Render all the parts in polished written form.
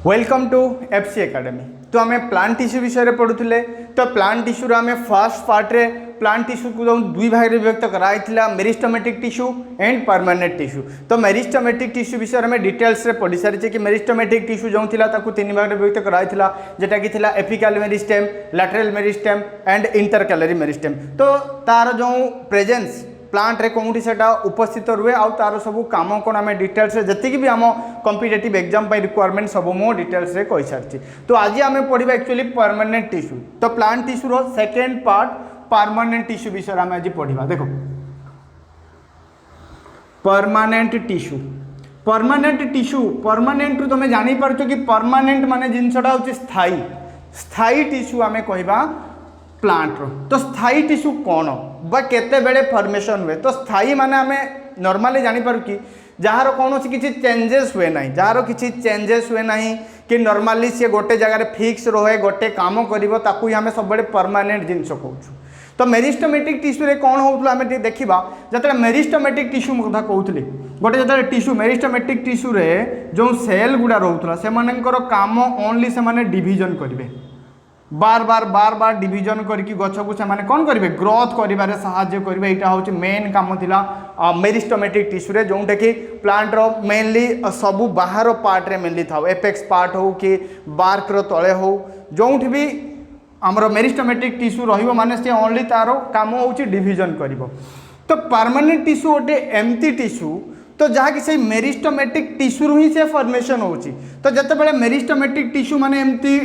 Welcome to FC academy. तो आम plant tissue विषय पढ़ुले। तो प्लांट टिश्यू आम फर्स्ट पार्ट रे प्लांट टिश्यू को दुई भाग में विभक्त कराई meristematic tissue and permanent tissue. तो मेरिस्टमेटिक टिश्यू विषय में डिटेल्स रे पढ़ी सारी कि मेरिस्टमेटिक टिश्यू जो तीन भाग में विभक्त कराई जेटा कि apical meristem, lateral meristem and intercalary meristem. तो तार जो प्रेजेंस प्लांट रे कौटी से उपस्थित रुए आ तार सब कम कौन आम डिटेल्स जी भी आम कॉम्पिटिटिव एग्जाम रिक्वायरमेंट सब मो डिटेल्स कही सारी। तो आज आम पढ़ा एक्चुअली परमानेंट टिश्यू। तो प्लांट टिश्यू रो सेकेंड पार्ट परमानेंट टिश्यू विषय आम आज पढ़ा। देखो permanent tissue, permanent tissue permanent रू तुम जापर कि परमानेंट माने जिनसटा हूँ स्थायी। स्थायी टिश्यू आम कहवा प्लांट रो। तो स्थायी टिश्यू कौन बा केते बेले फॉर्मेशन हुए। तो स्थायी माने आम नॉर्मली जापर कि जार कौन किसी चेंजेस हुए ना, जार किसी चेंजेस हुए ना कि नॉर्मली सी गोटे जगह फिक्स रहे गोटे काम कर आम सब परमानेंट जिनस कहूँ। तो मेरिस्टमेटिक टिश्यू रे कौन होता आम देखा जो मेरिस्टमेटिक टिश्यू कथा कहूली गोटे जो टिश्यू मेरिस्टमेटिक टिश्यू रे जो सेल गुड़ा रोला से काम ओनली से डिविजन करेंगे बार बार बार बार डिविजन करके गछ को से कौन करेंगे ग्रोथ कर साहाय्य करेंगे। यहाँ हूँ मेन कम थिला मेरिस्टमेटिक टिश्यू रे जोटा कि प्लांट रो मेनली सबू बाहर पार्ट रे मेनली था एपेक्स पार्ट हो कि बार्क रो तले हो जो भी आमर मेरिस्टमेटिक टिश्यू रहिबो माने से ओनली तारो काम होची डिविजन करिवो। तो परमानेंट टिश्यू गोटे एम्प्टी टिश्यू तो जहाँ कि से मेरिस्टमेटिक टिश्यू ही से फॉर्मेशन होची। तो जते बेले मेरिस्टमेटिक टिश्यू माने एम्प्टी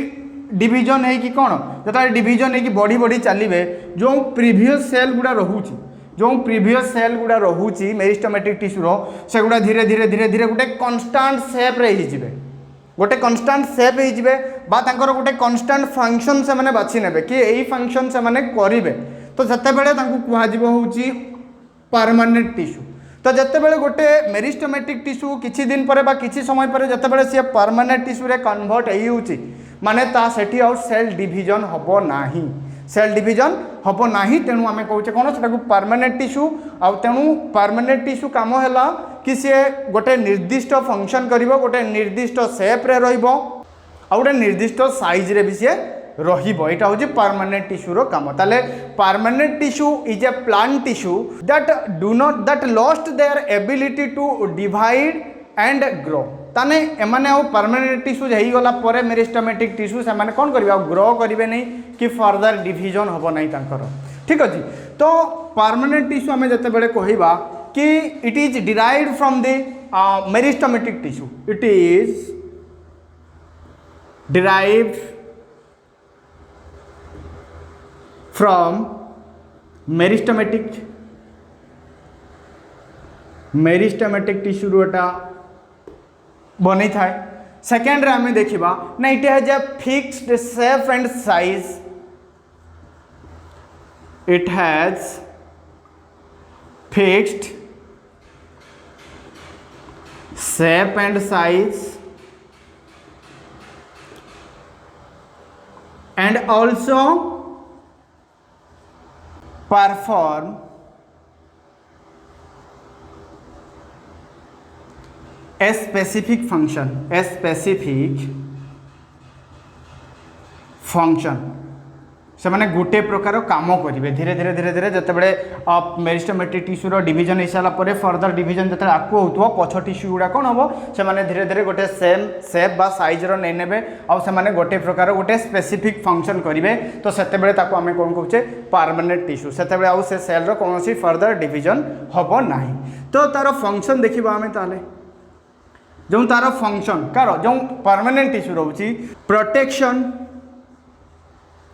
डिविजन है कि कौन जो डिविजन है कि बढ़ी बढ़ी चलिए जो प्रीवियस सेल गुड़ा रोचे जो प्रीवियस सेल गुड़ा रोचे मेरिस्टमेटिक टिश्यू रो से गुड़ा धीरे धीरे धीरे धीरे गोटे कन्स्टांट सेप रे ही जिवे गोटे कन्स्टांट सेप ही जिवे बा तांकर गोटे कन्स्टांट फंक्शन से माने बाछि नेबे कि एई फंक्शन से माने करिवे। तो जते बेले तांको कुहाजिबो होची परमानेंट टिश्यू। तो जते बेले गोटे मेरिस्टमेटिक टिश्यू किछि दिन परे बा किछि समय परे जते बेले से परमानेंट टिश्यू रे कन्वर्ट हेई होची माने ता सेठी आउ सेल डिविजन हबो नाही, सेल डिविजन हबो नाही। तेणु आमे कहूचे कोन सेटा को परमानेंट टिश्यू। आ तेणु परमानेंट टिश्यू काम हैला कि से गोटे निर्दिष्ट फंक्शन करिवो गोटे निर्दिष्ट शेप रे रहिबो आ गोटे निर्दिष्ट साइज रे भी से रहिबो। एटा होची परमानेंट टिश्यू रो काम। ताले permanent tissue is a plant tissue that lost their ability to divide and grow. ताने एमाने आउ परमानेंट टिश्यू हो गला परे मेरिस्टमेटिक टिश्यू से माने कौन करिवे ग्रो करिवे नहीं कि फर्दर डिविजन हबो नहीं तांकर। ठीक अछि। तो परमानेंट टिश्यू आमे जते बेले कहिबा कि it is derived from the meristematic tissue, it is derived from meristematic tissue रोटा बनी थाए। सेकेंड रे आमे देखिबा ना it has a fixed shape and size, it has fixed shape and size and also perform a specific function से माने गोटे प्रकार काम करेंगे धीरे धीरे धीरे धीरे जिते बड़े मेरिस्टमेटिक टिश्यू डिविजन हो सारा पर फर्दर डिविजन जो आगू हो पछ टिश्यू गुड़ा कौन हम से माने धीरे धीरे गोटे सेम शेप बा साइज रो नहीं नेबे आ से माने गोटे प्रकार गोटे स्पेसिफिक फंक्शन करेंगे। तो सेते बेले ताको आमे कौन कहूचे परमानेंट टिश्यू। सेते बेले आउ से सेल रो कोनोसी फर्दर डिविजन हबो नाही। तो तार फंक्शन देखिबा आमे ताले जो तार फंक्शन कार जो परमानेंट टिश्यू रोची प्रोटेक्शन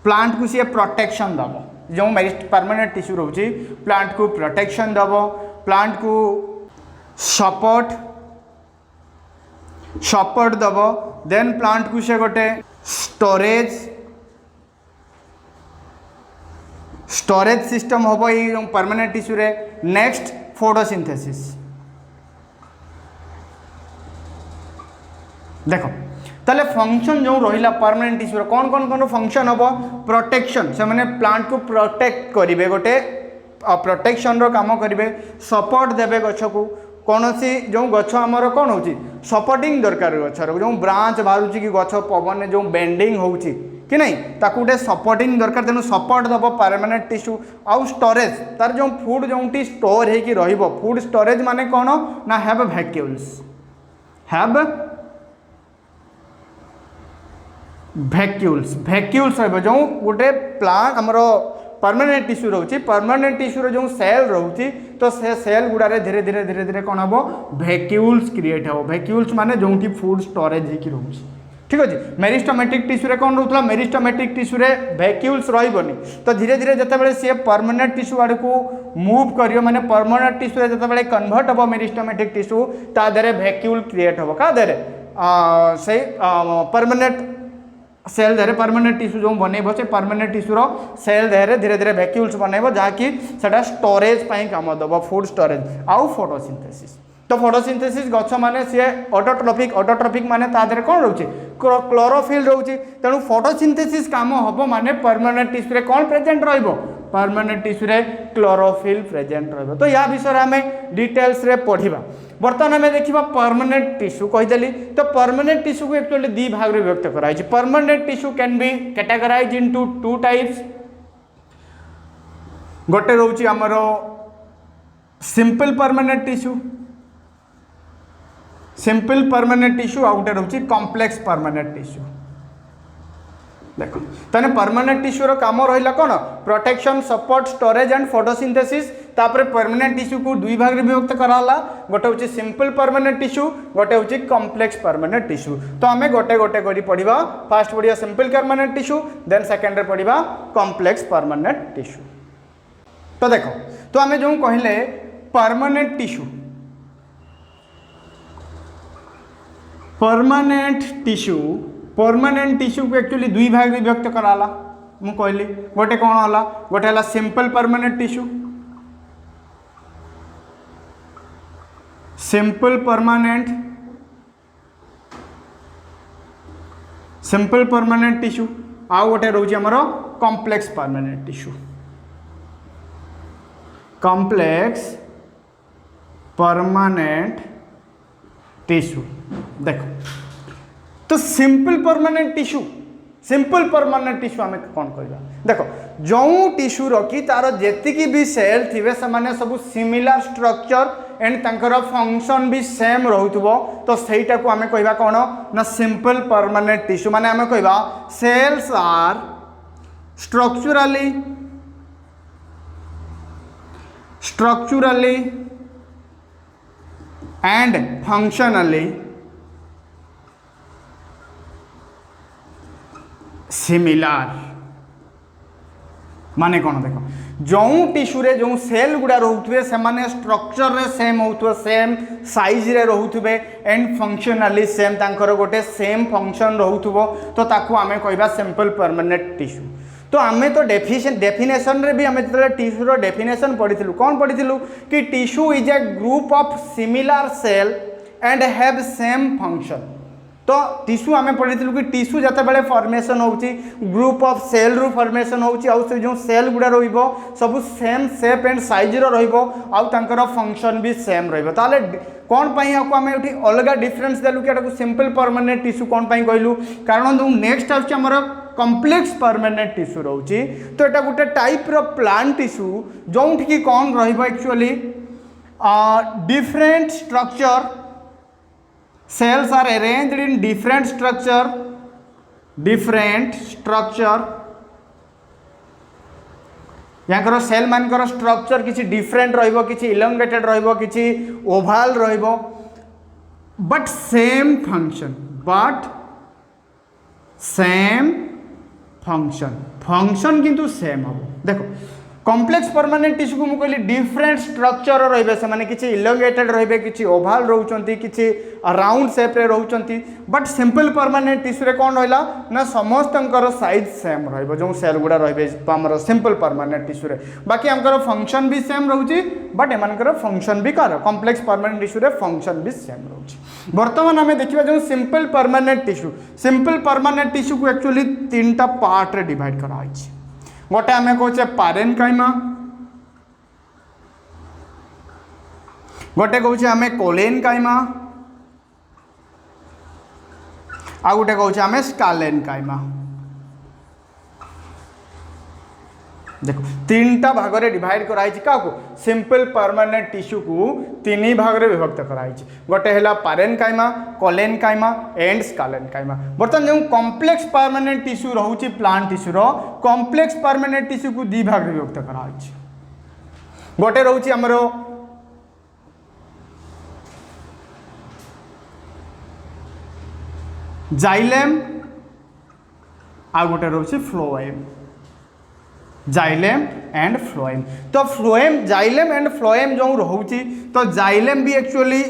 प्लांट को सी प्रोटेक्शन दब जो परमानेंट टिश्यू रोची प्लांट को प्रोटेक्शन दब प्लांट को सपोर्ट दब देन प्लांट को से गोटे स्टोरेज सिस्टम हम ये परमानेंट टिश्यू रे। नेक्स्ट फोटोसिंथेसिस देखो ताले फंक्शन जो रहिला परमानेंट टिश्यू कौन कौन कौन फंक्शन हम प्रोटेक्शन से माने प्लांट को प्रोटेक्ट करेंगे गोटे प्रोटेक्शन रो काम करेंगे सपोर्ट देवे गछ को कौन सी जो गछ आमर कौन हो सपोर्टिंग दरकार गचर जो ब्रांच बाहर कि गछ पवन जो बेंडिंग होउची कि नहीं ताकू गोटे सपोर्टिंग दरकार तेणु सपोर्ट दब परमानेंट टिश्यू आउ स्टोरेज तार जो फूड जो स्टोर होगी रहिबो फूड स्टोरेज माने कौन ना हैव वैक्यूल्स रहिबो जो गोटे प्लांट हमर परमानेंट टिश्यू रोचे परमानेंट टिश्यू जो सेल रोचे तो से सेल गुड़ारे धीरे धीरे धीरे धीरे कौन हम वैक्यूल्स क्रिएट हो वैक्यूल्स माने जो फूड स्टोरेज होगी रोचे ठीक अच्छे मेरिस्टोमेटिक टिश्यू कौन रोला मेरिस्टोमेटिक टिश्यू वैक्यूल्स रही तो धीरे धीरे जिते सी परमानेंट टिश्यू आड़ को मूव कर माने परमानेंट टिश्यू जिते कन्वर्ट हम मेरिस्टोमेटिक टिश्यू ता देहरे वैक्यूल क्रिएट हम क्या देहरे से permanent cell Dehre permanent tissue जो बनइब से परमानेंट टिश्यूर सेल देहरे धीरे धीरे वैक्यूल्स बनइब जहाँकि सेटा स्टोरेज काम दब फूड स्टोरेज आउ फोटोसिंथेसिस तो फोटोसिंथेसिस गछ माने सी ऑटोट्रॉपिक माने ता देहरे कौन रोचे क्लोरोफिल रोचे तेणु फोटोसिंथेसिस काम हम माने परमानेंट टिश्यू रे कौन प्रेजेंट रहिबो परमानेंट टिश्यू रे क्लोरोफिल प्रेजेंट रहिबो तो या विषय आम डिटेल्स रे पढ़िबा बर्तमान आम देखा परमानेंट टिश्यू कहीदेली तो परमानेंट टिश्यू को एक्चुअली दी भाग में विभक्त कराई permanent tissue can be categorize into two types गोटे रोची आमर सिंपल परमानेंट टिश्यू आ गोटे रोची कॉम्प्लेक्स परमानेंट टिश्यू देखो ताने परमानेंट टिश्यूर काम रहा कौन protection support storage and photosynthesis तापर परमानेंट टिश्यू को दुई भाग में विभक्त कराला गोटे हूँ सिंपल परमानेंट टिश्यू गोटे हूँ कॉम्प्लेक्स परमानेंट टिश्यू तो आम गोटे गोटे कर पढ़ा फास्ट पढ़ा simple permanent tissue then second पढ़ा कॉम्प्लेक्स परमानेंट टिश्यू तो देखो तो आम जो कहले परमानेंट टिश्यू को एक्चुअली दुई भाग में विभक्त कराला मु कहली गोटे कौन होला गोटे हला सिंपल परमानेंट टिश्यू आउ गोटे रोचे हमर कॉम्प्लेक्स परमानेंट टिश्यू देखो तो सिंपल परमानेंट टिश्यू आम कौन कहवा देखो जो टिश्यू रखी तार जेतिकी भी सेल थे से सब सिमिलर स्ट्रक्चर एंड तांकर फंक्शन भी सेम रोथुबो तो सेटा को आम कहवा कौन ना सिंपल परमानेंट टिश्यू माने आम कहवा cells are structurally and functionally similar माने कौन देखो जो टिश्यू रे जो सेल गुड़ा रोथे से माने स्ट्रक्चर रे सेम होथुवे सेम साइज रे रोथुवे एंड फंक्शनली सेम तांकर गोटे सेम फंक्शन रोथुवो तो ताकू आमे कहबा सिंपल परमानेंट टिश्यू तो आमे तो डेफिनेशन रे भी आमे जतले टिश्यू रो डेफिनेशन पढ़िथिलु कौन पढ़िथिलु कि tissue is a group of similar cell and have same function तो टिश्यू आम पढ़ी कि टिश्यू जिते बड़े फॉर्मेशन होची ग्रुप ऑफ सेल रु फॉर्मेशन होची आउ से जो सेल गुड़ा रहिबो सब सेम शेप एंड साइज रो रहिबो आउ तांकर फंक्शन भी सेम रहिबो ताले कौन पई आको आम एठी अलग डिफरेंस देलु कि एटा सिंपल परमानेंट टिश्यू कौन पई कहलु कारण जो नेक्स्ट आउछ हमर कॉम्प्लेक्स परमानेंट टिश्यू रोची तो एटा गोटे टाइप रो प्लांट टिश्यू जोंठ की कौन रहिबो actually different structure cells are arranged in different structure यहाँ सेल मानकर स्ट्रक्चर किसी डिफरेंट रहिबो किसी इलोंगेटेड रहिबो किसी ओभाल रहिबो बट सेम फंक्शन किंतु सेम हम देखो कॉम्प्लेक्स परमानेंट टिश्यू को मुझे डिफरेंट स्ट्रक्चर रे से माने किसी इलोंगेटेड रे किसी ओभाल रोचंती किसी राउंड शेप रे रोचंती बट सिंपल परमानेंट टिश्यू रे कौन रहा ना समस्तंकर साइज सेम रहिबो जो सेल गुड़ा रहिबे हमर सिंपल परमानेंट टिश्यू रे बाकी हमकर फंक्शन भी सेम रहउची बट एमानकर फंक्शन भी कार कॉम्प्लेक्स परमानेंट टिश्यू रे फंक्शन भी सेम रहउची वर्तमान हमें देखिबा जो सिंपल परमानेंट टिश्यू को एक्चुअली तीनटा पार्ट रे डिवाइड करा होइछि गोटे आम कहे पारेनकाइमा गोटे कहूँ आम कोलेन काइमा आ गोटे कहूँ आम स्कालेन काइमा। देखो तीन टा भाग में डिवाइड कराई क्या सिंपल परमानेंट टिश्यू को तीन भाग में विभक्त कराई गोटे है पारेनकाइमा कोलेन काइमा एंड स्कालेन काइमा। बर्तमान जो कॉम्प्लेक्स परमानेंट टिश्यू रोचे plant tissue complex permanent tissue को दी भाग में विभक्त कराई गोटे रोचे आमर जाइलेम आ गोटे रोचे फ्लोएम जाइलेम एंड फ्लोएम। तो फ्लोएम जाइलेम एंड फ्लोएम जो रोचे तो जाइलेम भी एक्चुअली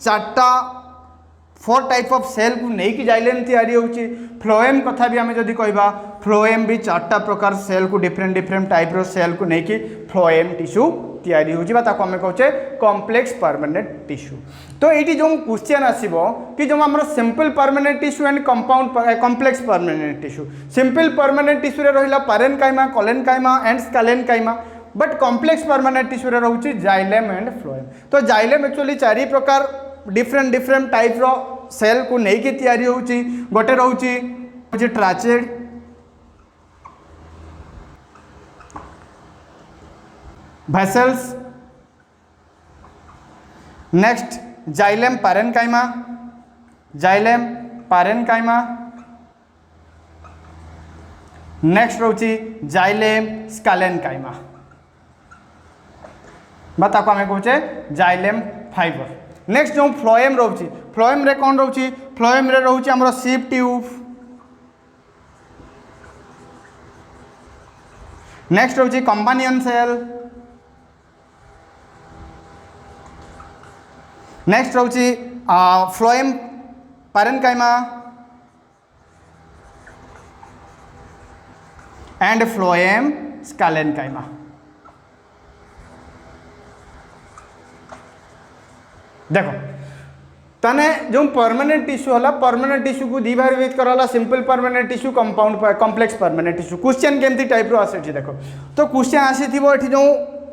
4 टाइप ऑफ सेल को लेकिन जाइलेम तैयारी होची। फ्लोएम कथा भी आम जदि कहबा फ्लोएम भी 4 प्रकार सेल को डिफरेंट डिफरेंट टाइप रो सेल को लेकिन फ्लोएम टिश्यू तैयारी होची बा ताको आम कहचे कॉम्प्लेक्स परमानेंट टिश्यू। तो ये जो क्वेश्चन आसीबो कि जो हमर simple permanent tissue and compound complex permanent tissue simple permanent tissue रे रहिला parenchyma collenchyma and sclerenchyma but complex permanent tissue रे रहउची जाइलेम एंड फ्लोएम। तो जाइलेम एक्चुअली 4 प्रकार डिफरेंट डिफरेंट टाइप रो सेल को लेकिन तैयारी होची गोटे रहउची tracheid vessels next xylem parenchyma next रोची जाइलेम स्कालेनकाइमा बात आम कहे जाइलेम फाइबर। नेक्स्ट जो फ्लोएम रोची फ्लोएम रे कौन रोची फ्लोएम रे रोची हमरो सिप ट्यूब। नेक्स्ट रोची कंपानियन सेल। नेक्स्ट रोची phloem parenchyma and phloem sclerenchyma. देखो तने जो परमानेंट टिश्यू है परमानेंट टिश्यू को दी भाग विभक्त कराला simple permanent tissue compound complex permanent tissue. Question केमती टाइप रो आसे देखो तो क्वेश्चन आसी जो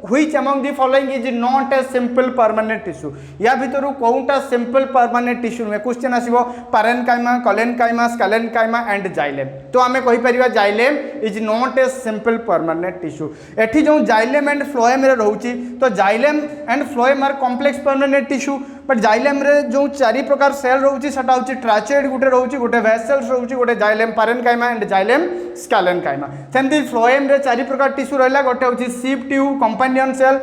which among the following is not a simple permanent tissue या भीतर कोनटा सिंपल परमानेंट टिश्यू में क्वेश्चन आसीबो parenchyma collenchyma sclerenchyma and xylem. तो आमे कहि परिबा xylem is not a simple permanent tissue. एठी जो जाइलेम एंड फ्लोएम रे रहउची तो xylem and phloem are complex permanent tissue but xylem रे जो 4 प्रकार सेल रहउची सेटा होची ट्राचेड गुटे रहउची गोटे वेसल्स रहउची गोटे xylem parenchyma and xylem sclerenchyma. सेमती फ्लोएम रे 4 प्रकार टिश्यू रहला गोटे होची sieve tube companion cell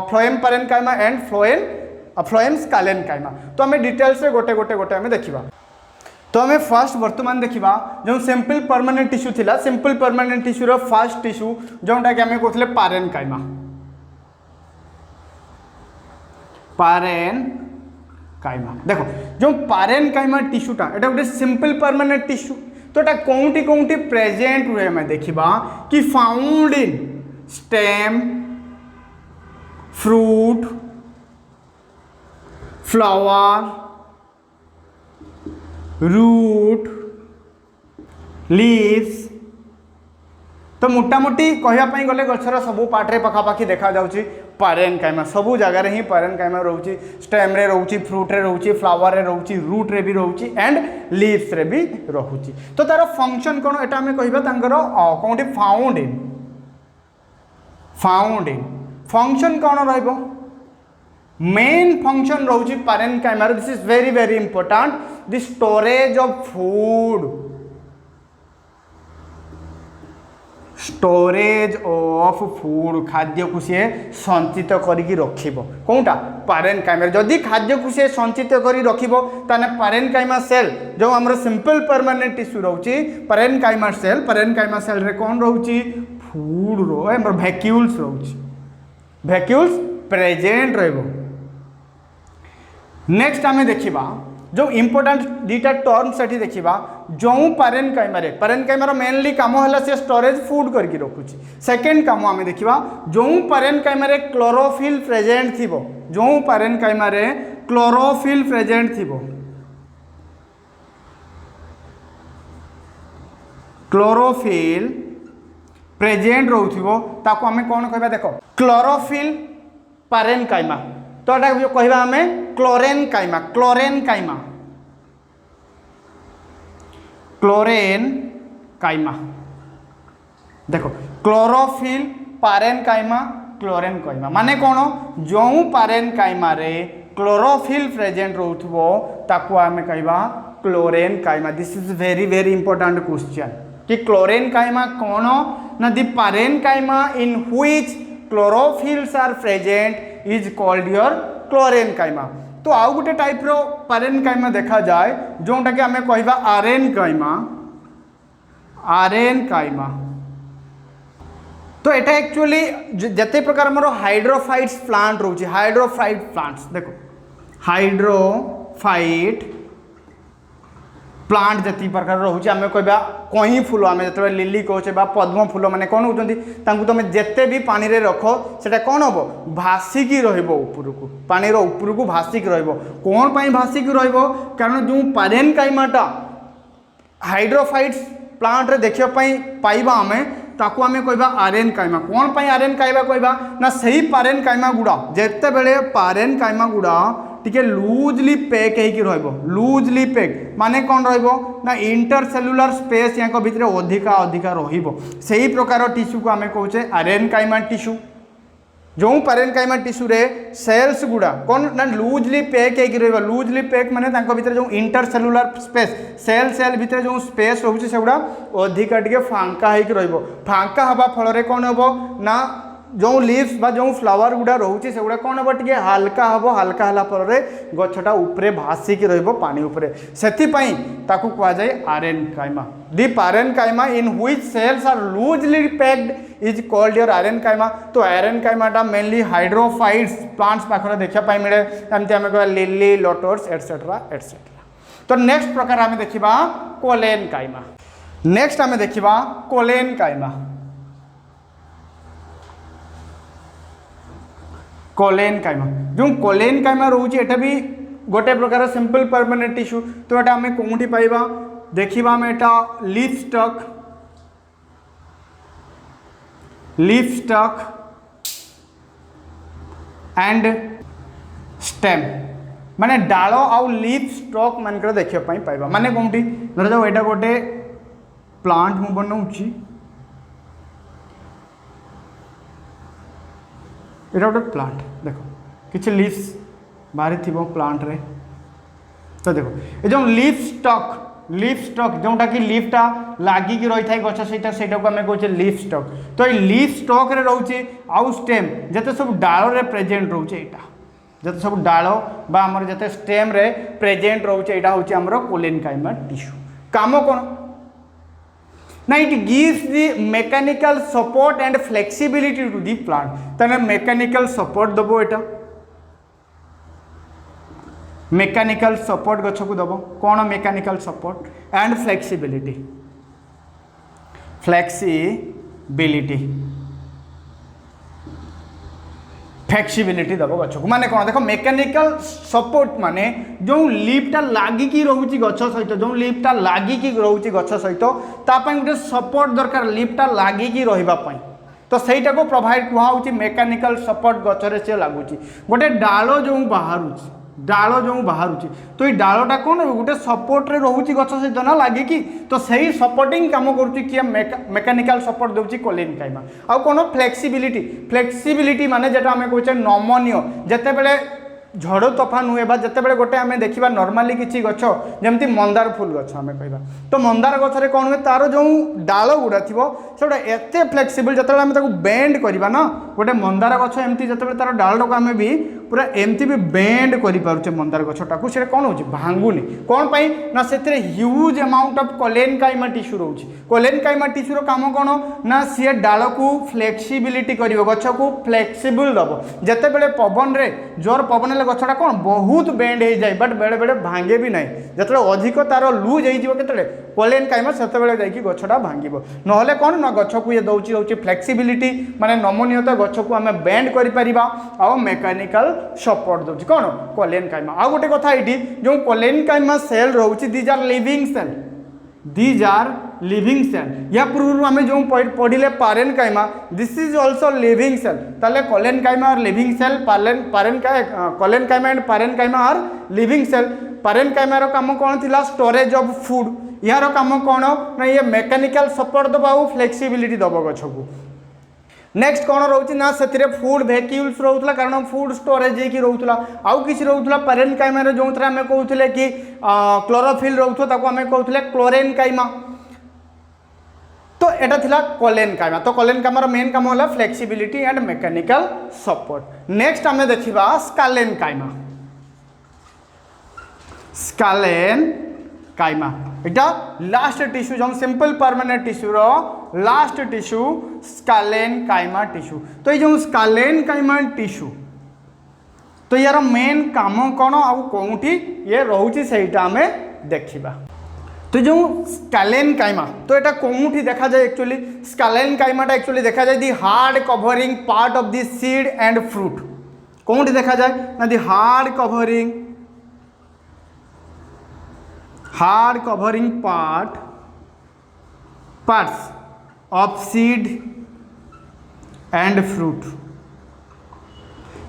phloem parenchyma and phloem sclerenchyma. तो आम डिटेल्स रे गोटे गोटे गोटे आम देखा। तो आम फर्स्ट वर्तमान देखा जो सिंपल परमानेंट टिश्यू थिला simple permanent tissue row first tissue जोटा कि आम कहते पारेनकाइमा पारेनकाइमा। देखो जो पारेनकाइमा टिश्यूटा एटा गोटे सिंपल परमानेंट टिश्यू तो एटा कोउटी कोउटी प्रेजेंट हुए आम देखा कि found in stem fruit flower root leaves. तो मोटामोटी कहवाई गले गचर सबू पार्ट रे पखापाखि देखा जाउची पारेनकाइमा सबू जगह ही पारेनकाइमा रोची स्टेम रे रोची फ्रूट रे रोची फ्लावर रे रोची रूट रे भी रोची एंड लीव्स रे भी रोची। तो तार फंक्शन कौन एटा हमें कहबा तांकर कोंटी फाउंड इन फंक्शन कौन रहिबो मेन फंक्शन रोची parenchyma this is very very important the storage of food storage of food खाद्य को सी संचित करके रखिबो कोनटा पारेनकाइमा। जदि खाद्य को सी संचित करी रखिबो ताने पारेनकाइमा सेल जो हमर सिंपल परमानेंट टिश्यू रोची पारेनकाइमा सेल रे कोन रोची फूड रो हमर वैक्यूल्स रोची वैक्यूल्स प्रेजेंट रहबो। नेक्स्ट आमे देखिबा जो इंपोर्टेंट दीटा टर्म सेठी देखिबा जो पारेनकाइमा मेनली काम है से स्टोरेज फूड करके रखुची। सेकेंड काम आमे देखिबा जो पारेनकाइमा रे क्लोरोफिल प्रेजेंट थिबो जो पारेनकाइमा रे क्लोरोफिल प्रेजेंट थिबो क्लोरोफिल प्रेजेंट रोथिबो ताको आमे कोन कहबा देखो क्लोरोफिल पारेनकाइमा। तो एटा कहबा हमें क्लोरेन काइमा। क्लोरेन काइमा, क्लोरेन काइमा। देखो क्लोरोफिल पारेन काइमा क्लोरेन काइमा माने कौन जो पारेन काइमा रे क्लोरोफिल प्रेजेंट रोथबो ताको आमे कहबा chlorenchyma. This is very very important question कि क्लोरेन काइमा कौन ना the parenchyma in which chlorophylls are present is called your chlorenchyma. तो आउ गोटे टाइप रो पारेन काइमा देखा जाए जोटा कि आमे कहबा आरेन काइमा। आरेन काइमा तो एटा एक्चुअली जते प्रकार हमर हाइड्रोफाइट्स प्लांट रोचे हाइड्रोफाइट प्लांट्स देखो हाइड्रोफाइट प्लांट जति प्रकार रोचे आमे कहबा कहीं फूल आमे जते लिली कहचे बा पद्म फूल माने कोन होचंती तांकु तमे जते भी पानी रे रखो सेटा कोन होबो भासिकी रहइबो ऊपर को पानी रो ऊपर को भासिकी रहइबो। कोन पई भासिकी रहइबो कारण जो पारेन काइमाटा हाइड्रोफाइट्स प्लांट रे देखियो पई पाइबा आमे ताकू आमे कहबा आरेन काइमा। कौन पाई आरेन काइमा कहबा ना सही पारेन काइमा गुड़ा जेते बेले पारेन काइमा गुड़ा टिके लूजली पैक हेकी रहइबो। लूजली पैक माने कौन रहइबो ना इंटरसेलुलर स्पेस याको भितर अधिका अधिका रहिबो सही प्रकार टिश्यू को आमे कहूचे आरेन काइमा टिश्यू। जो पारेन काइमा टिश्यू रे सेल्स गुड़ा कौन ना लूजली पैक हेकी रहइबो। लूजली पैक माने तांको भितर जो इंटरसेलुलर स्पेस सेल सेल भितर जो स्पेस रहउचे सेगुड़ा अधिका टिके फांका हेकी रहइबो। फांका हबा फल रे कौन हबो ना जो लीव्स बा जो फ्लावर गुड़ा रोचे सेगुड़ा कौन हबो टिके हल्का हबो। हल्का हला फल रे गछटा ऊपरे भासिकी रहइबो पानी ऊपरे सेति पई ताकू कहवा जाय aerenchyma. The parenchyma in which cells are loosely packed is called your aerenchyma. तो आयरन काइमाटा मेनली हाइड्रोफाइट्स प्लांट्स पाखरे देखा पाई मिले एमती आमे कहबा लिली लोटस एटसेट्रा एटसेट्रा। तो नेक्स्ट प्रकार आमे देखिबा कोलेन काइमा। नेक्स्ट आमे देखिबा कोलेन काइमा। कोलेन काइमा जो कोलेन काइमा रोचे एटा भी गोटे प्रकार सिंपल परमानेंट टिश्यू। तो एटा आमे कोठी पाइबा देखिबा आमे एटा लीफ स्टक एंड स्टेम माने डालो आउ लीफ स्टक मानकर देखिया पई पाइबा माने कोठी धर जाओ एटा गोटे प्लांट मु बनाउची एटा गोटे प्लांट देखो किछि लीव्स बाहरी थिबो प्लांट रे। तो देखो ए जो लीफ स्टक जोटा कि लीफटा लागिकी रही था गछ सहित सेटा को आमे कहूचे लीफ स्टक। तो ये लीफ स्टक रे रहउचे आउ स्टेम जते सब डालो रे प्रेजेंट रहउचे एटा जते सब डालो बा हमर जते स्टेम रे प्रेजेंट रहउचे एटा होचे हमर कोलेन काइमा टिश्यू। काम कोन ना it gives the mechanical support and flexibility to the plant. तने मैकेनिकल सपोर्ट दबो एटा मैकेनिकल सपोर्ट गछ को दबो कौन mechanical support and flexibility flexibility दबो गछ को माने कौन देखो मैकेनिकल सपोर्ट माने जो लीफटा लागिकी रहउची गछ सहित जो लीफटा लागिकी रहउची गछ सहित ता पई गुटे सपोर्ट दरकार लीफटा लागिकी रहिबा पई। तो सहीटा को प्रोवाइड कुहा होची मैकेनिकल सपोर्ट गछरे से लागुची गोटे डालो जो बाहरुची तो ये डालोटा कौन गोटे सपोर्ट रे रहउची गछ सहित ना लागे कि तो सही सपोर्टिंग काम करूची कि मैकेनिकल सपोर्ट देउची कोलेन काइमा। आ कोन फ्लेक्सिबिलिटी माने जेटा हमें कहचे नमनीय जते बेले झड़ तोफान हुए जिते बड़े गोटे आम देखा नर्माली किसी गच जमी मंदार फुल गच आम कह तो मंदार गचरे कौन हुए तार जो डाल गुड़ा थी से एत फ्लेक्सिबल जो आम बेंड करवा ना गोटे मंदार गच एमती जो तार डाल को आम भी पूरा एमती भी बेंड कर मंदार गछटा से कौन हो भांगुनी कौन पाई ना से ह्यूज अमाउंट ऑफ कोलेन काइमा टिश्यू रोचे कोलेन काइमा टिश्यूर काम कौन ना सी डाल को फ्लेक्सिबिलिटी कर गछ को फ्लेक्सिबल दब जिते बड़े पवन रे जोर पवन गछटा कौन बहुत बेंड हो जाए बट बेले बेले भांगे भी ना जो अधिक तार लूज होते कोलेन काइमा से गछटा भांग ना कौन ना गछ को ये दौर फ्लेक्सिबिलिटी माने नमनीयता गछ को आम बेंड कर आ मेकानिकल सपोर्ट दौर कौन कोलेन काइमा। आ गोटे कथा ये जो कोलेन काइमा सेल रोचे these are living cell these are living cell. या पूर्व आम जो पढ़िले parenchyma this is also living cell. ताले collenchyma are living cell, collenchyma and parenchyma are living cell. Parenchyma काम कौन थिला स्टोरेज ऑफ फूड, यार काम कौन ना ये मैकेनिकल सपोर्ट दबा और फ्लेक्सिबिलिटी दब गछ को। नेक्स्ट कौन रोचे ना से फूड वैक्यूल्स रोला कारण फूड स्टोरेज होगी रोला। आउ किसी रोला पारेनकाइमा जो आम कहते कि क्लोरोफिल रोता आम कहते क्लोरेनकाइमा। तो यहाँ थिला कोलेनकाइमा। तो कोलेनकाइमार मेन काम होला flexibility and mechanical support. Next आम देखा स्कालेनकाइमा। स्कालेनकाइमा एटा लास्ट टिश्यू जो सिंपल परमानेंट टिश्यू रो लास्ट टिश्यू स्कालेनकाइमा टिश्यू। तो ये जो स्कालेनकाइमा टिश्यू तो यार मेन काम कौन आउ कौटी ये रोचे सेटा आम देखा। तो जो स्कालेनकाइमा तो यहाँ कौटी देखा जाए एक्चुअली स्कालेनकाइमाटा एक्चुअली देखा जाए the hard covering part of the seed and fruit. कौटी देखा जाए ना the hard covering parts of seed and fruit।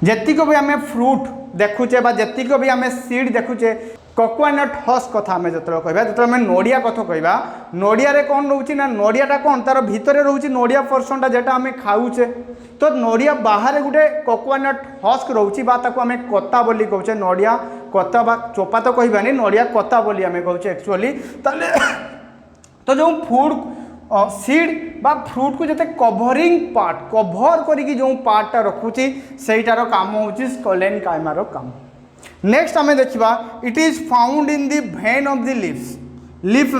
जेतिक भी आम फ्रूट देखुचे बा जेतिक भी आम सीड देखुचे कोकोनट हस्क कथा आम जो कहवा जो आम नड़िया कथा कहवा नड़िया कौन रोचे ना नड़ियाटा कौन तार भितर रोचे नड़िया पर्सनटा जेटा आम खाऊचे। तो नड़िया बाहर गोटे कोकोनट हस्क रोचे आम कता बोली कहचे नड़िया कता बा चोपा तो कहबानी नड़िया कता बोली आम कहचे एक्चुअली। तो जो फूड सीड बा फ्रूट को जते कवरिंग पार्ट कभर करी जो पार्टा रखुची सेटार काम होची स्कालेनकाइमार काम। नेक्स्ट आम देखा it is found in the vein of the leaves. Leaf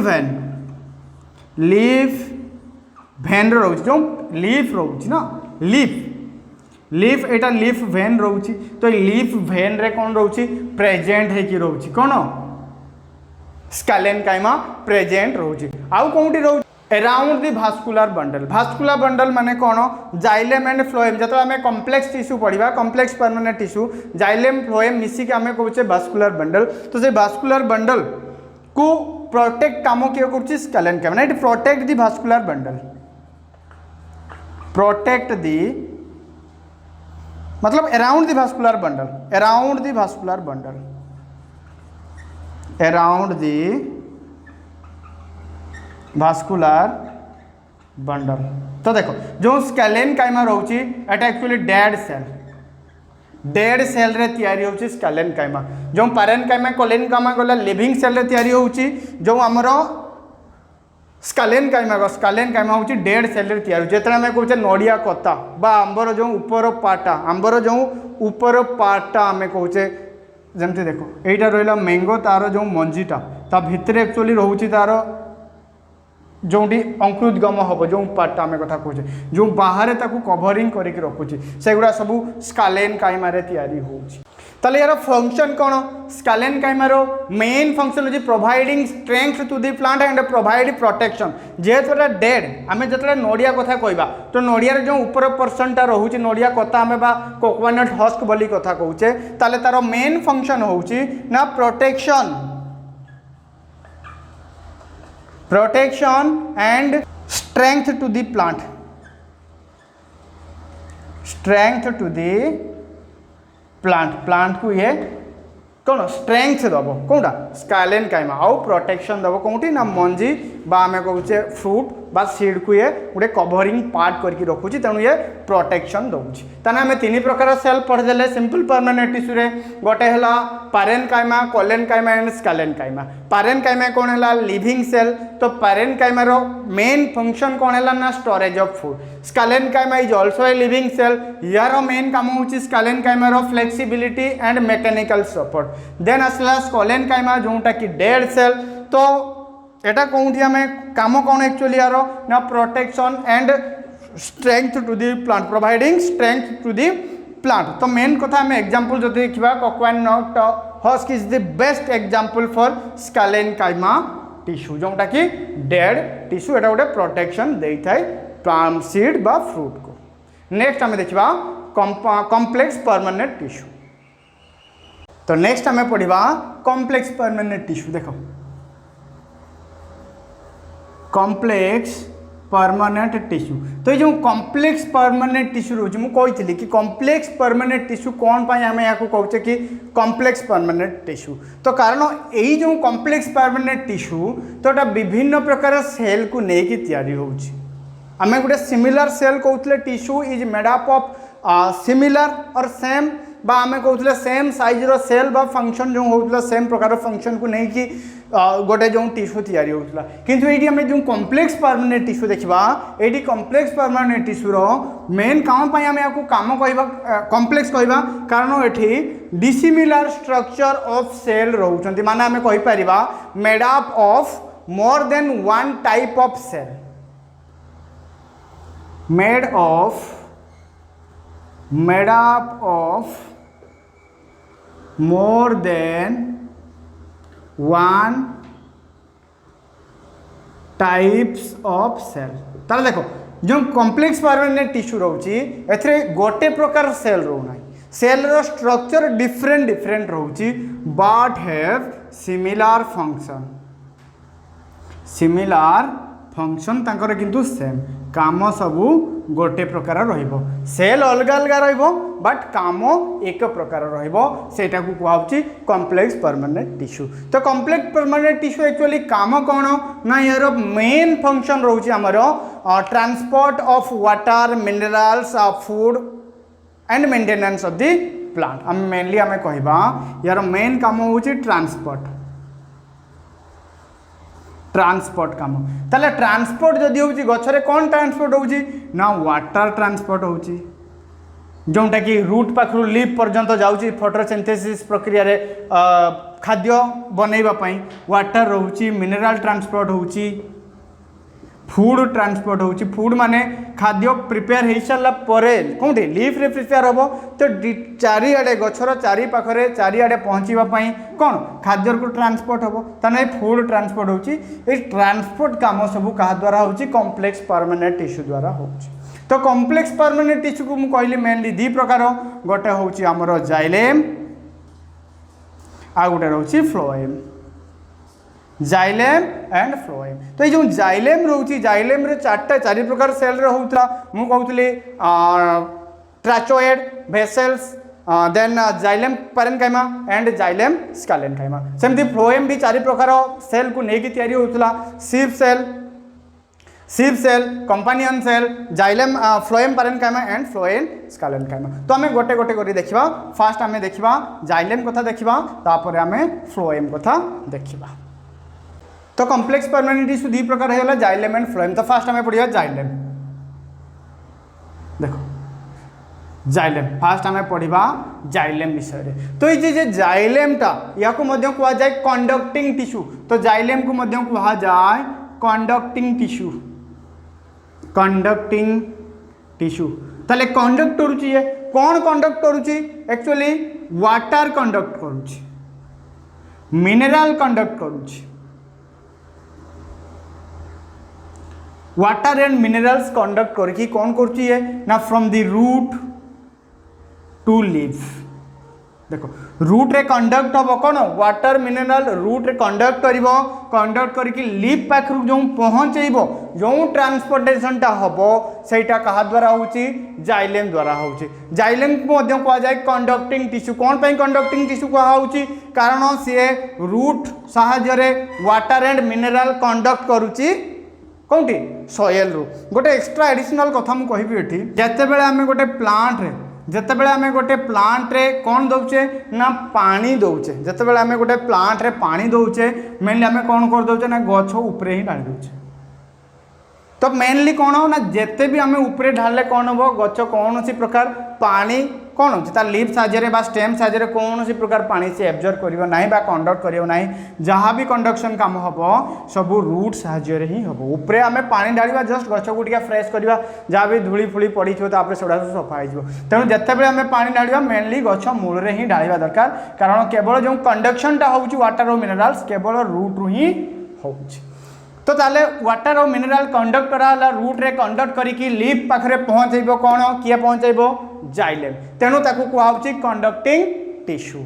vein रोच जो लीफ रोच ना लीफ एटा लीफ भेन रोची। तो लीफ भेन रे कौन रोची प्रेजेंट है कि रोची कौन स्कालेनकाइमा प्रेजेंट रोची। आउ कौटी रोची अराउंड दी भास्कुलर बंडल माने कौन जाइलेम एंड फ्लोएम। जो आम कॉम्प्लेक्स टिश्यू पढ़ा complex permanent tissue xylem phloem मिसिक आम कहचे भास्कुलर बंडल। तो से भास्कुलर बंडल को प्रोटेक्ट काम किए कर sclerenchyma it protect the vascular bundle protect the मतलब around the vascular bundle around the vascular bundle. तो देखो जो स्कालेनकाइमा रोची एटा एक्चुअली डेड सेल रे तैयारी होची स्कालेनकाइमा। जो पारेनकाइमा कोलेनकाइमा गला लिविंग सेल रे तैयारी होची जो हमर स्कालेनकाइमा होची डेड सेल रे तैयारी। जेतरा में कहचे नड़िया कता बा आंबर जो ऊपर पार्टा आम कहचे जमती देखो एटा रहिला मैंगो तार जो मंजीटा ता भितर एक्चुअली रोची तार जोटी अंकुरोद्गम हम जो पार्टा आम कथा कहे जो बाहर ताकू कवरिंग करके रखुची सेगुड़ा सब स्कालेनकाइमा रे तैयारी होची। ताले यार फंक्शन कौन स्कालेनकाइमार मेन फंक्शन होची providing strength to the plant and provide protection. जेहेतु डेड आम जो नड़िया कथा कहवा तो नड़िया जो ऊपर पर्सनटा रोचे नड़िया कता आम बा कोकोनट हस्क बोली कथा कहचे ताले तार मेन फंक्शन होची ना protection and strength to the plant plant को ये कौन स्ट्रेंथ दब कौटा स्कालेनकाइमा आउ प्रोटेक्शन दब कौटी ना मंजी बा आम कहचे फ्रूट बा सीड को ये गोटे कवरिंग पार्ट करके रखुची तेणु ये प्रोटेक्शन दउची। ताने आम तीन प्रकार सेल पढ़देले सिंपल परमानेंट टिश्यू रे गोटे हला पारेनकाइमा कोलेनकाइमा एंड स्कालेनकाइमा। पारेनकाइमा कौन है लिविंग सेल। तो पारेनकाइमा रो मेन फंक्शन कौन है ना storage of food. Sclerenchyma is also a living cell. यार मेन काम होची स्कालेनकाइमा रो flexibility and mechanical support. Then आसला कोलेनकाइमा जोटा कि डेड सेल। तो एटा कौटी आम काम कौन एक्चुअली यार ना protection and strength to the plant providing strength to the plant. तो मेन कथा आम एग्जांपल जो देखा coconut husk is the best example for sclerenchyma tissue जोटा कि डेड टिश्यू एटा गोटे प्रोटेक्शन देता है प्लांट सीड बा फ्रूट को। नेक्स्ट आम देखा कॉम्प्लेक्स परमानेंट टिश्यू। तो नेक्स्ट आम पढ़ा कॉम्प्लेक्स परमानेंट टिश्यू। देखो कॉम्प्लेक्स परमानेंट टिश्यू। तो ये जो कॉम्प्लेक्स परमानेंट टिश्यू रोज मुझे कि कॉम्प्लेक्स परमानेंट टिश्यू कौन पाई आम या कहचे कि कॉम्प्लेक्स परमानेंट टिश्यू। तो कारण यही जो कॉम्प्लेक्स परमानेंट टिश्यू तो ये विभिन्न प्रकार सेल को लेकिन तैयारी होउछि। आम गोटे सिमिलर सेल कहते tissue is made up of similar और सेम बा आम कहते सेम साइज रो सेल बा फंक्शन जो होता सेम प्रकार फंक्शन को लेकिन गोटे जो टिश्यू तैयारी होता किंतु ये आम जो कॉम्प्लेक्स परमानेंट टिश्यू देखा ये कॉम्प्लेक्स परमानेंट टिश्यूर मेन काम आम या काम कह कॉम्प्लेक्स कहवा कारण ये डिसिमिलर स्ट्रक्चर ऑफ सेल रोचंती माने आम कहीपर made up of more than one type of cell made up of more than one types of cell। ताले देखो जो कॉम्प्लेक्स परमानेंट टिश्यू रोची एथरे गोटे प्रकार सेल रोना सेल रो स्ट्रक्चर डिफरेंट डिफरेंट रोची बट हैव सिमिलर फंक्शन तांकर किंतु सेम काम सबू गोटे प्रकार रहिबो सेल अलग अलग रहिबो बट काम एक प्रकार रहिबो सेटा को कहउची कॉम्प्लेक्स परमानेंट टिश्यू। तो कॉम्प्लेक्स परमानेंट टिश्यू एक्चुअली काम कौन ना यार मेन फंक्शन रोची हमर transport of water minerals food and maintenance of the plant. हम मेनली आम कहबा यार मेन काम होची ट्रांसपोर्ट काम ताले ट्रांसपोर्ट जदि होची गछरे कौन ट्रांसपोर्ट होची ना वाटर ट्रांसपोर्ट होची जोटा कि रूट पाखरु लीफ पर्यंत जाउची फोटोसिंथेसिस प्रक्रिया रे खाद्य बनैबा पई वाटर रहउची मिनरल ट्रांसपोर्ट होची फूड ट्रांसपोर्ट होची फूड माने खाद्य प्रिपेयर हो सारा कौटी लीफ रे प्रिपेयर हम तो चारिआडे गछर चारि पाखरे चारिआडे पहुँचापी कौन खाद्य को ट्रांसपोर्ट हम ताने फूड ट्रांसपोर्ट होची ए ट्रांसपोर्ट काम सब क्या द्वारा होची कॉम्प्लेक्स परमानेंट टिश्यू द्वारा होची। तो कॉम्प्लेक्स परमानेंट टिश्यू को मुझे कहली मेनली दी प्रकार गोटे होची हमर जाइलेम आ गोटे रोची फ्लोएम जाइलेम एंड फ्लोएम। तो ये जो जाइलेम रोची जाइलेम रे चारि प्रकार सेल रे होउतला मु कहउतली tracheid vessels then xylem parenchyma and xylem sclerenchyma सेमती फ्लोएम भी चारि प्रकार सेल को लेकिन तैयारी होउतला sieve cell companion cell xylem phloem parenchyma and phloem sclerenchyma. तो आम गोटे गोटे करी देखिबा फास्ट आम देखिबा जाइलेम कथा देखिबा तापर आम फ्लोएम कथा देखिबा। तो कॉम्प्लेक्स परमानेंट टिश्यू दी प्रकार है जाइलेम एंड फ्लोएम। तो फास्ट आम पढ़िया जाइलेम देखो जाइलेम फास्ट आम पढ़ा जाइलेम विषय। तो ये जाइलेमटा या कह जाए कंडक्टिंग टिश्यू। तो जाइलेम को कह जाए कंडक्टिंग टिश्यू ताले कंडक्ट करुची कौन कंडक्ट करुची एक्चुअली वाटर कंडक्ट करुची मिनरल कंडक्ट करुची वाटर एंड मिनरल्स कंडक्ट करके कौन करची है ना from the root to leaf. देखो रूट रे कंडक्ट हम कौन वाटर मिनरल रूट रे कंडक्ट करके लीफ पाखरु जो पहुँचेब जो ट्रांसपोर्टेशनटा हम सेटा कहा द्वारा होची जाइलेम द्वारा होची। जाइलेम को कह जाए कंडक्टिंग टिश्यू। कौन पे कंडक्टिंग टिश्यू कहा होची कारण सी रूट साहाय्य वाटर एंड मिनरल कंडक्ट करुची कौटी सॉइल रू। गोटे एक्स्ट्रा एडिशनल कथा मुझे कहबी ये जितेबाला आम गोटे प्लांट रे जितेबाला आम गोटे प्लांट रे कौन दौचे ना पानी दौचे जितेबाला आम गोटे प्लांट रे पानी दौचे मेनली आम कौन कर दौचे ना गछ उपरे ही ढाली दौचे। तो मेनली कौन हो ना जिते भी आम उपरे ढाले कौन हम गछ कौन सी प्रकार पानी कौन हो तार लीफ साहाय्य स्टेम साहाय्य कौन सी प्रकार पानी से एब्जर्व करियो नाही बा कंडक्ट करियो नाही जहाँ भी कंडक्शन काम हम सब रूट साहाय्य ही हम उपरे आम पानी ढालिबा जस्ट गछ को टिके फ्रेश करवा जहाँ भी धूली फूली पड़ी थो तापर सेटा सफा हो तेणु जितेबाला आम पानी ढालिबा मेनली गछ मूल में ही ढालिबा दरकार कारण केवल जो कंडक्शनटा होउची वाटर और मिनरल्स केवल रूट रु ही होउची। तो ताले वाटर और मिनरल कंडक्ट कराला रूट रे कंडक्ट करिकी लीफ पाखरे पहुँचेब कौन किए पहुँचेब जाइलेम तेणु ताकू कहुची कंडक्टिंग टिश्यू।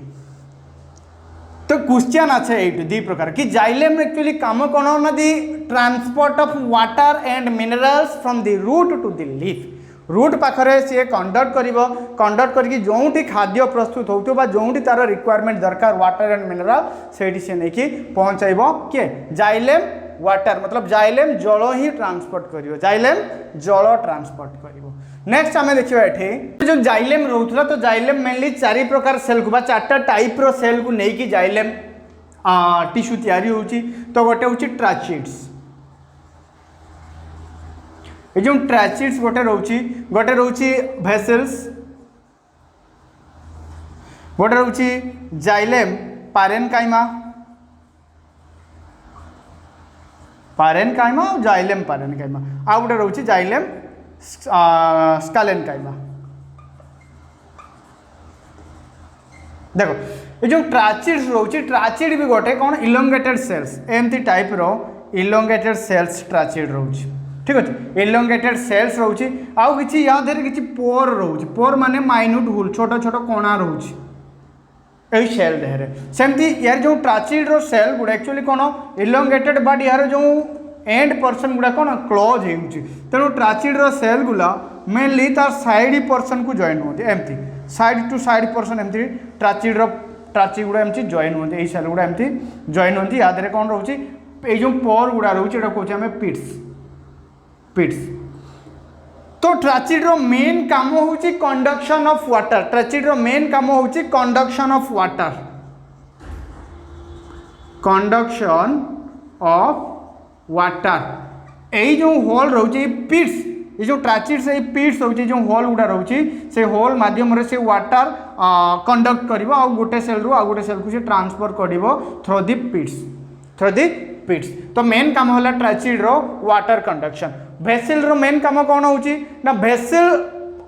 तो क्वेश्चन अच्छे ये दी प्रकार कि जाइलेम एक्चुअली काम कौन ना the transport of water and minerals from the root to the leaf root पाखरे सी कंडक्ट करके जोटी खाद्य प्रस्तुत हो जोटी तार रिक्वायरमेंट दरकार वाटर एंड मिनरल से सी नहीं पहुँचाइब किए जाइलेम वाटर मतलब जाइलेम जल ही ट्रांसपोर्ट करियो जाइलेम जल ट्रांसपोर्ट करियो। नेक्स्ट आम देखा ये जो जाइलेम रोला तो जाइलेम मेनली 4 प्रकार सेल को 4टा टाइप रो सेल को लेकिन जाइलेम टिश्यू तैयारी होची तो गोटे हूँ ट्राचिड्स ये जो ट्राचिड्स गोटे रोची भेसल्स गोटे रोची जाइलेम पारेनकाइमा और जाइलेम पारेनकाइमा आ गोटे रोची जाइलेम स्कालेनकाइमा। देखो ये जो ट्राचिड्स रोची ट्राचिड भी गोटे कौन इलोंगेटेड सेल्स एमती टाइप रो इलोंगेटेड सेल्स ट्राचिड रोची ठीक अच्छे इलोंगेटेड सेल्स रोची आउ किछि या देरे किछि पोर रोची पोर माने माइन्यूट होल छोट छोट कोणा रोची यही सेल देहरे सेमती यार जो ट्राचिड रो सेल गुड़ा एक्चुअली कौन इलोंगेटेड बट यार जो एंड पर्सन गुड़ा कौन क्लोज हो तेणु ट्राचिड रो सेल गुला मेनली तार साइड पर्सन को जॉइन होती एमती साइड टू साइड पर्सन एमती ट्राचिड गुड़ा एमती जॉइन होती यही सेल गुड़ा एमती जॉइन होती या देहरे कौन रोची ये जो पोर गुड़ा रोचे कहते हैं पिट्स तो ट्राचिड रो मेन काम होची कंडक्शन ऑफ वाटर ट्राचिड रो मेन काम होची conduction of water conduction of water यही जो होल रोची पिट्स ये जो ट्राचिड से पिट्स होची जो होल गुड़ा रोची से होल माध्यम रे से वाटर कंडक्ट करिवो आ गोटे सेल रो आ गोटे सेल को से ट्रांसफर करिवो थ्रू दी पिट्स तो मेन काम होला ट्राचिड रो वाटर कंडक्शन भेसल रो मेन काम कौन होची ना vessel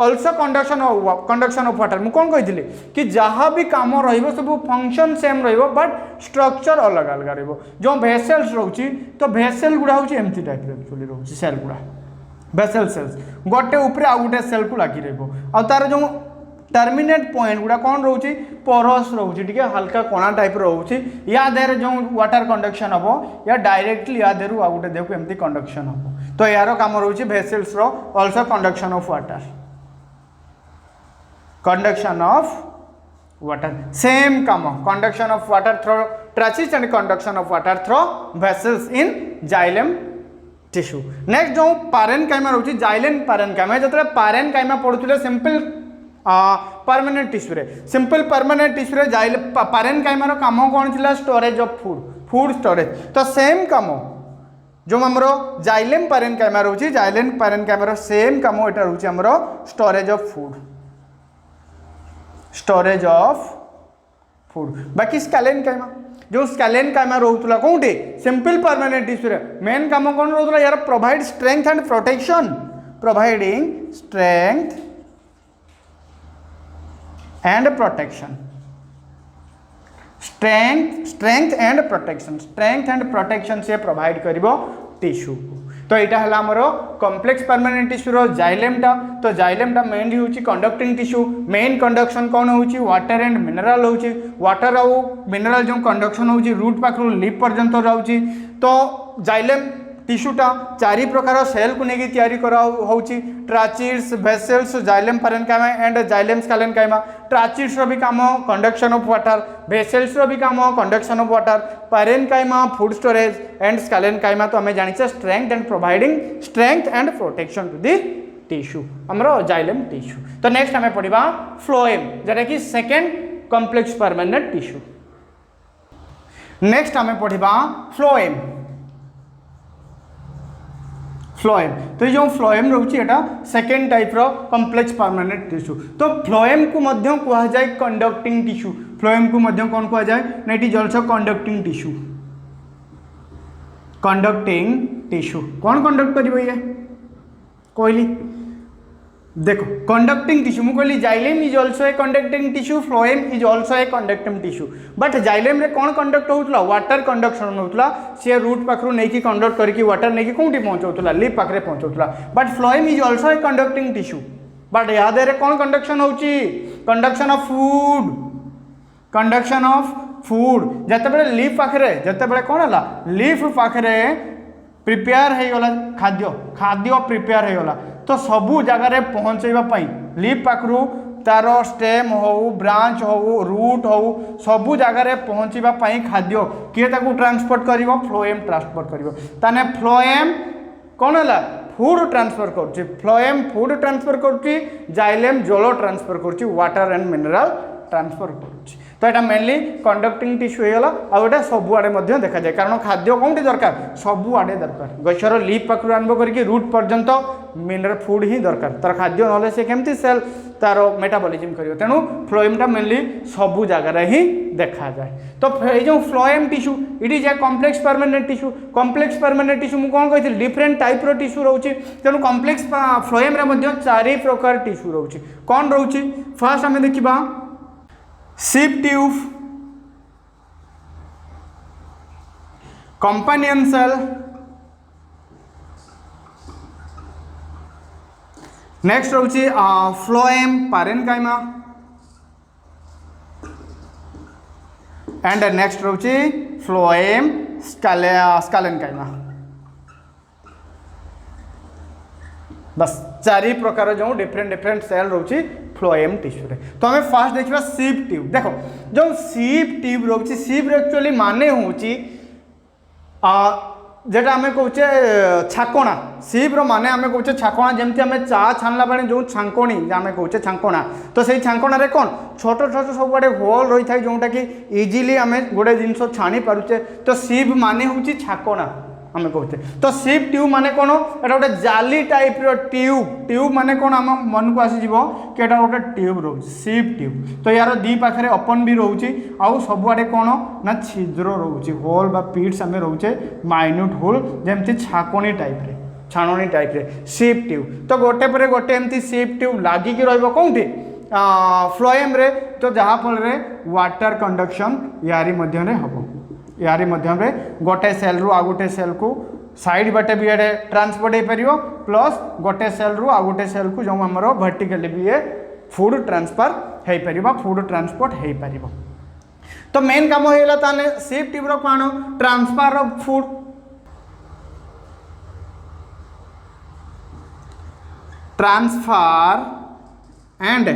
also conduction of water मु कौन कही कि जहाँ भी काम रहिबो सब फंक्शन सेम रहिबो बट स्ट्रक्चर अलग अलग रहिबो जो भेसल्स रोची तो भेसल गुड़ा होची एमती टाइप एक्चुअली रोची सेल गुड़ा भेसल सेल्स गोटे ऊपर आ गोटे सेल को लागी रहिबो आ तार जो टर्मिनेट पॉइंट गुड़ा कौन रोची पोरस रोची ठीक है हल्का कोणा टाइप रोची या देर जो वाटर कंडक्शन हम या डायरेक्टली या देर आ गोटे देखो एमती कंडक्शन हम तो यार काम रोची भेसल्स रो also conduction of water same काम conduction of water through tracheids and conduction of water through vessels in xylem tissue. Next जो पारेनकाइमा रोची जाइलेम पारेनकाइमा जतरे पारेनकाइमा पढुथिले सिंपल परमानेंट टिश्यू रे सिंपल परमानेंट टिश्यू रे xylem parenchyma रो काम कोन थिला स्टोरेज ऑफ फूड स्टोरेज तो सेम काम जो हमरो जाइलेम पारेनकाइमा रोची जाइलेम पारेनकाइमा रो सेम काम एटा रोची हमरो स्टोरेज ऑफ फूड बाकी स्कालेनकाइमा जो स्कालेनकाइमा रोतला कोंटे सिंपल परमानेंट टिश्यू रे मेन काम कोन रोतला यार provide strength and protection providing strength and protection strength and protection से प्रोवाइड करिवो टिश्यू तो यहाँ है आमर कॉम्प्लेक्स परमानेंट टिश्यू रो जाइलेमटा तो जाइलेमटा मेनली होची कंडक्टिंग टिश्यू मेन कंडक्शन कौन होची वाटर एंड मिनरल होची वाटर और मिनरल जो कंडक्शन होची रूट पाखरु लीफ पर्यंत रहउची तो जाइलेम टिश्यूटा 4 प्रकार सेल को लेकिन तैयारी करा होची tracheids vessels xylem parenchyma and xylem sclerenchyma tracheids रो भी काम कंडक्शन ऑफ वाटर भेसल्स रो भी काम conduction of water parenchyma food storage and sclerenchyma तो हमें जानिछे strength and providing strength and protection to the tissue हमरो जाइलेम टिश्यू। तो नेक्स्ट हमें पढ़िबा फ्लोएम जेटा कि second complex permanent tissue. Next हमें पढ़िबा फ्लोएम तो जो फ्लोएम रोची एटा सेकेंड टाइप रो कॉम्प्लेक्स परमानेंट टिश्यू तो फ्लोएम को मध्य कहा जाए कंडक्टिंग टिश्यू फ्लोएम को मध्य कौन कहा जाए ना it is also conducting tissue कौन कंडक्ट करिवो ये कहली देखो कंडक्टिंग टिश्यू मु कहली xylem is also a conducting tissue phloem is also a conducting tissue but xylem रे कौन कंडक्ट होउतला वाटर कंडक्शन होउतला से रूट पाखरु नै कि कंडक्ट करके वाटर नै कि कोंटी पहुंचौतला लीफ पाखरे पहुंचौतला but phloem is also a conducting tissue but याद रे कौन कंडक्शन होउची कंडक्शन ऑफ फूड जिते लीफ पाखे जिते कौन है लीफ पाखे प्रिपेयर हो गला खाद्य खाद्य प्रिपेयर हो गला तो सबू जगार पहुँचाई लीफ पाखु तार स्टेम हो ब्रांच हो रूट हो सबू जगार पहुँचापी खाद्य किए ट्रांसपोर्ट कर फ्लोएम ट्रांसपोर्ट कर फ्लोएम कौन है फूड ट्रांसफर कर फ्लोएम फूड ट्रांसफर कर जाइलेम जल ट्रांसफर कर वाटर एंड मिनरल ट्रांसफर कर तो यहाँ मेनली कंडक्टिंग टिश्यू होगा आउटा सबुआड़े देखा जाए कारण खाद्य कौटी दरकार सबुआड़े दरकार गछर लीफ पाखु आरंभ करके रूट पर्यंत मिनरल फूड ही दरकार तार खाद्य ना से केमती सेल तार मेटाबॉलिज्म कर तेणु फ्लोएमटा मेनली सबू जगार ही देखा जाए तो ये जो phloem tissue it is a complex permanent tissue complex permanent tissue मुझे कौन कही डिफरेंट टाइप रो टिश्यू रोचे तेणु कॉम्प्लेक्स फ्लोएम रे 4 प्रकार टिश्यू रोचे कौन रोचे फर्स्ट आम देखा SIP tube companion cell next रोचे फ्लोएम पैरेन्काइमा एंड नेक्स्ट रोचे फ्लोएम स्कालेन्काइमा बस 4 प्रकार जो डिफरेंट सेल रोचे फ्लोएम टिश्यू रे तो हमें फास्ट देखा सिप ट्यूब देखो जो सिप ट्यूब रोचे सिप एक्चुअली माने होची जेटा आम कहे छाकोणा सिप्र माने आम कहे छाकोणा जमती आम चा छाणला बेले जो छांकोणी आम कहे छांकोणा तो से छांकोण कौन छोट छोट सब गुड़े होल रही था जोटा कि इजिली आम गोटे जिनस छाणी पारुचे तो सिप माने होची छाकोणा आम कहते तो सिप ट्यूब माने कौन एटा गोटे जाली टाइप रो ट्यूब माने कौन आम मन को आसीज कि एटा गोटे ट्यूब रोचे सिप ट्यूब तो यार दी पाखे ओपन भी रोचे आउ सबुआडे कौन ना छिद्र रोचे होल बा पीट्स आम रोचे माइन्यूट होल जमती छाकोणी टाइप रे छाणनी टाइप रे सिप ट्यूब तो गोटे पर गोटे एमती सिप ट्यूब लागिकी रहिबो कोउठी फ्लोएम रे तो जहाँ फल वाटर कंडक्शन यारी मध्य हम यारी मध्यम गोटे सेल रु आ गोटे सेल को साइड बाटे भी ये ट्रांसपोर्ट हो पार प्लस गोटे सेल रु आ गोटे सेल को जो आमर वर्टिकली भी ये फूड ट्रांसफर हो पार फूड ट्रांसपोर्ट हो पार तो मेन काम होगा ताने सिप ट्यूब रो कौन transfer of food transfer and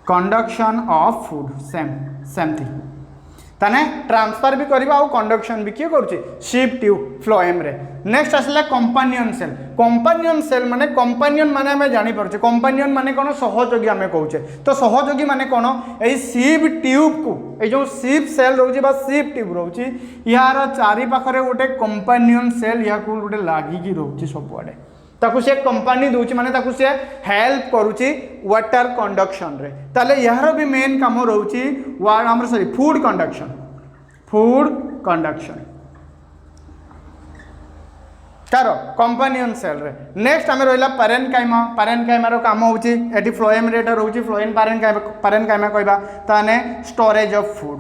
conduction of food same thing ताने ट्रांसफर भी करबा और कंडक्शन भी किए करूची सिप ट्यूब फ्लोएम रे नेक्स्ट आसला कंपानियन सेल माने कंपानियन माने हमें जानी परछे कंपानियन माने कोन सहयोगी हमें कहूचे तो सहयोगी माने कोन ए सिप ट्यूब को ए जो सिप सेल रोची बा सिप ट्यूब रोची यार चारि पाखरे गोटे कंपानियन सेल या को गोटे लागी की रोची सबआडे ताकू से कंपानी दूची माने ताकू से हेल्प करूची वाटर कंडक्शन रे ताले यार भी मेन काम रोची हमर सॉरी फूड कंडक्शन तारो कंपानियन सेल रे नेक्स्ट आमे रहला पैरेन्काइमा रो काम होची एटी फ्लोएम रेट रोची फ्लोएम पैरेन्काइमा कहबा ताने स्टोरेज ऑफ फूड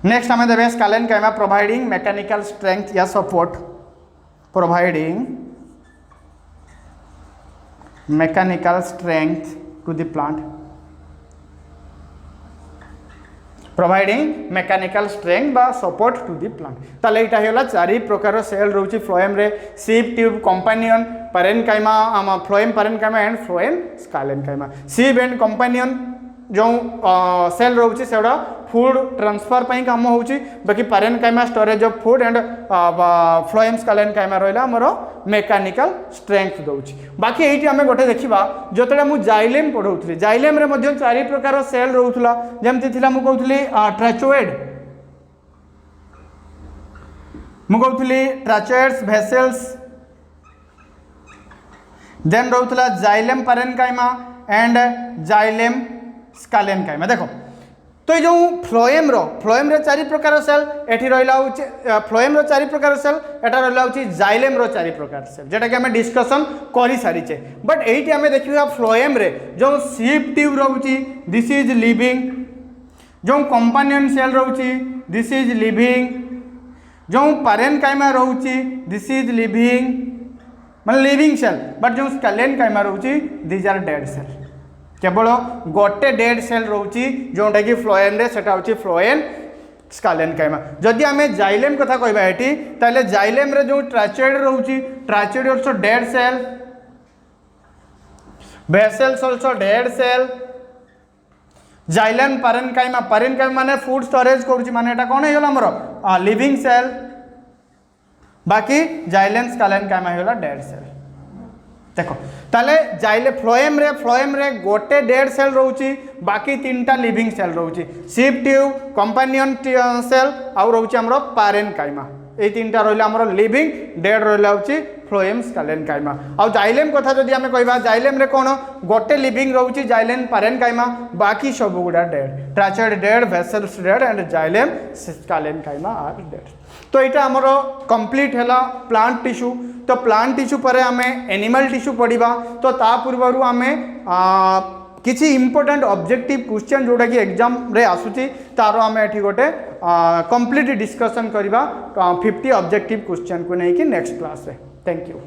नेक्स्ट हमें देवे स्कालेन्काइमा प्रोवाइडिंग मैकेनिकल स्ट्रेंथ या support providing mechanical strength to the plant providing mechanical strength बा सपोर्ट टू द प्लांट ताले एटा होला 4 प्रकार सेल रोची फ्लोएम रे sieve tube companion parenchyma phloem parenchyma and phloem स्कालेन्काइमा SIP and companion जो cell रोचे से फूड ट्रांसफर पर कम हो बाकी parenchyma storage of food and phloem sclerenchyma रहा आमर मेकानिकल स्ट्रेंथ दूसरी बाकी ये आम गोटे देखा जो मुझे जाइलेम पढ़ाऊली जाइलेम 4 प्रकार सेल रोला जमती कहती ट्राचोएड मुझे ट्राचोएड्स भेसेल्स देन रोला जाइलेम पैरेन्काइमा एंड जाइलेम स्कालेन्काइमा देखो तो ये जो फ्लोएम रो 4 प्रकार सेल एठी रहिला होची फ्लोएम रो 4 प्रकार सेल एटा रहिला होची जाइलेम रो 4 प्रकार सेल जेटा कि हमें डिस्कशन करि सारिचे बट एठी हमें देखिबा फ्लोएम रे जो सिप ट्यूब रहउची दिस इज लिविंग जो कंपानियन सेल रहउची दिस इज लिविंग जो पैरेन्काइमा रहउची दिस इज लिविंग माने लिविंग सेल बट जो स्कालेन काइमा रोची दीज आर डेड सेल केवल गोटे डेड सेल रोची जोटा कि फ्लोएम रे सेटा होची फ्लोएम स्कालेन काइमा जदि आमे जाइलेम कथा कहबा एठी ताले जाइलेम रे जो ट्राचेड रोची tracheid also dead cell vessels also dead cell xylem parenchyma माने फूड स्टोरेज करूची माने एटा कोन हेला हमर लिविंग सेल बाकी जाइलेम स्कालेन काइमा हेला डेड सेल देखो ताले जाइले फ्लोएम रे गोटे डेड सेल रोची बाकी तीनटा लिविंग सेल रोची सिप ट्यूब कंपानियन सेल आउ रोची हमरो पारेनकाइमा ए तीनटा रहले हमरो लिविंग डेड रहले होची फ्लोएम स्कालेन काइमा आउ जाइलेम कथा जदि हमें कहबा जाइलेम रे कोन गोटे लिविंग रोची जाइलेम पारेनकाइमा बाकी सब गुडा dead tracheid dead vessels dead and xylem sclerenchyma are dead तो यहाँ आमर कंप्लीट है प्लांट टिश्यू तो प्लांट टिश्यू पर आम एनिमल टिश्यू पढ़ा तो ता पूर्व आम किसी इंपोर्टेंट ऑब्जेक्टिव क्वेश्चन जोटा कि एग्जाम रे आसुची तार आम एठी गोटे कंप्लीट डिस्कशन करवा 50 ऑब्जेक्टिव क्वेश्चन को लेकिन नेक्स्ट क्लास रे थैंक यू।